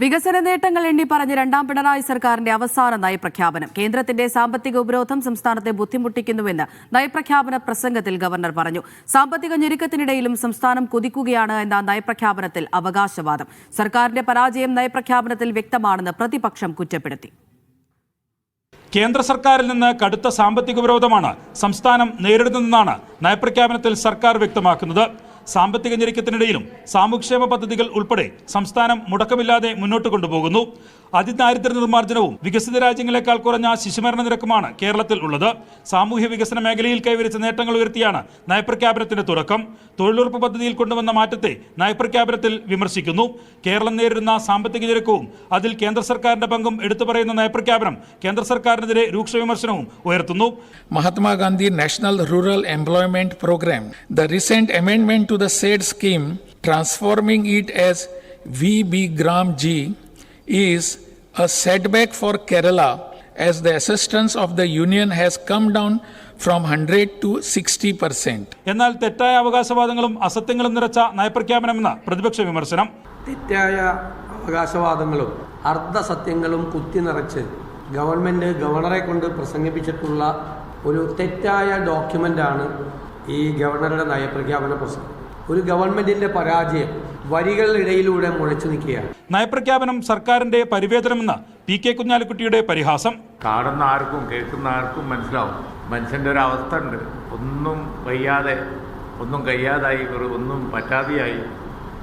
വികസന നേട്ടങ്ങൾ എണ്ണി പറഞ്ഞ് രണ്ടാം പിണറായി സർക്കാരിന്റെ അവസാന നയപ്രഖ്യാപനം. കേന്ദ്രത്തിന്റെ സാമ്പത്തിക ഉപരോധം സംസ്ഥാനത്തെ ബുദ്ധിമുട്ടിക്കുന്നുവെന്ന് നയപ്രഖ്യാപന പ്രസംഗത്തിൽ ഗവർണർ പറഞ്ഞു. സാമ്പത്തിക ഞെരുക്കത്തിനിടയിലും സംസ്ഥാനം കുതിക്കുകയാണ് എന്ന നയപ്രഖ്യാപനത്തിൽ അവകാശവാദം. സർക്കാരിന്റെ പരാജയം നയപ്രഖ്യാപനത്തിൽ വ്യക്തമാണെന്ന് പ്രതിപക്ഷം കുറ്റപ്പെടുത്തി. കേന്ദ്ര സർക്കാരിൽ നിന്ന് കടുത്ത സാമ്പത്തിക ഉപരോധമാണ് സംസ്ഥാനം നേരിടുന്നതെന്നാണ് നയപ്രഖ്യാപനത്തിൽ സർക്കാർ വ്യക്തമാക്കുന്നത്. സാമ്പത്തിക ഞെരുക്കത്തിനിടയിലും സാമൂഹ്യക്ഷേമ പദ്ധതികൾ ഉൾപ്പെടെ സംസ്ഥാനം മുടക്കമില്ലാതെ മുന്നോട്ട് കൊണ്ടുപോകുന്നു. അതിദാരിദ്ര്യ നിർമ്മാർജ്ജനവും വികസിത രാജ്യങ്ങളെക്കാൾ കുറഞ്ഞ ശിശുമരണ നിരക്കുമാണ് കേരളത്തിൽ ഉള്ളത്. സാമൂഹ്യ വികസന മേഖലയിൽ കൈവരിച്ച നേട്ടങ്ങൾ ഉയർത്തിയാണ് നയപ്രഖ്യാപനത്തിന്റെ തുടക്കം. തൊഴിലുറപ്പ് പദ്ധതിയിൽ കൊണ്ടുവന്ന മാറ്റത്തെ നയപ്രഖ്യാപനത്തിൽ വിമർശിക്കുന്നു. കേരളം നേരിടുന്ന സാമ്പത്തിക ഞെരുക്കവും അതിൽ കേന്ദ്ര സർക്കാരിന്റെ പങ്കും എടുത്തു പറയുന്ന നയപ്രഖ്യാപനം കേന്ദ്ര സർക്കാരിനെതിരെ രൂക്ഷ വിമർശനവും ഉയർത്തുന്നു. Mahatma Gandhi national rural employment programme, the recent amendment to the said scheme, transforming it as VB-Gram G, is a setback for Kerala as the assistance of the union has come down from 100 to 60%. എന്നാൽ തെറ്റായ അവകാശവാദങ്ങളും അസത്യങ്ങളും നിറച്ച നയപ്രഖ്യാപനമെന്ന പ്രതിപക്ഷ വിമർശനം. തെറ്റായ അവകാശവാദങ്ങളും അർദ്ധസത്യങ്ങളും കുത്തി നിറച്ച് ഗവർണറെ കൊണ്ട് പ്രസംഗിപ്പിച്ചിട്ടുള്ള ഒരു തെറ്റായ ഡോക്യുമെൻ്റാണ് ഈ ഗവർണറുടെ നയപ്രഖ്യാപന പ്രസംഗം. ഒരു ഗവൺമെന്റിന്റെ പരാജയം വരികളിടയിലൂടെ മുഴച്ചു നിൽക്കുകയാണ്. നയപ്രഖ്യാപനം സർക്കാരിന്റെ പരിവേദനമെന്ന് PK കുഞ്ഞാലിക്കുട്ടിയുടെ പരിഹാസം. കാണുന്ന ആർക്കും കേൾക്കുന്ന ആർക്കും മനസ്സിലാവും മനുഷ്യൻ്റെ ഒരു അവസ്ഥ ഉണ്ട്. ഒന്നും കഴിയാതായി ഒന്നും പറ്റാതെയായി.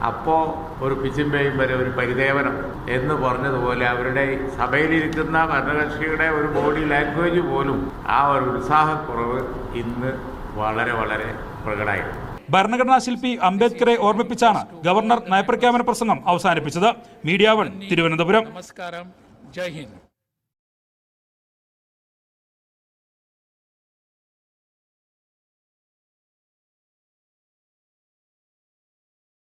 അപ്പോൾ ഒരു പിച്ചിമ്പയും വരെ ഒരു പരിദേവനം എന്ന് പറഞ്ഞതുപോലെ അവരുടെ സഭയിലിരിക്കുന്ന ഭരണകക്ഷിയുടെ ഒരു ബോഡി ലാംഗ്വേജ് പോലും ആ ഒരു ഉത്സാഹക്കുറവ് ഇന്ന് വളരെ വളരെ പ്രകടമായി. ഭരണഘടനാ ശില്പി അംബേദ്കറെ ഓർമ്മിപ്പിച്ചാണ് ഗവർണർ നയപ്രഖ്യാപന പ്രസംഗം അവസാനിപ്പിച്ചത്. മീഡിയ 1 തിരുവനന്തപുരം. നമസ്കാരം, ജയ് ഹിന്ദ്.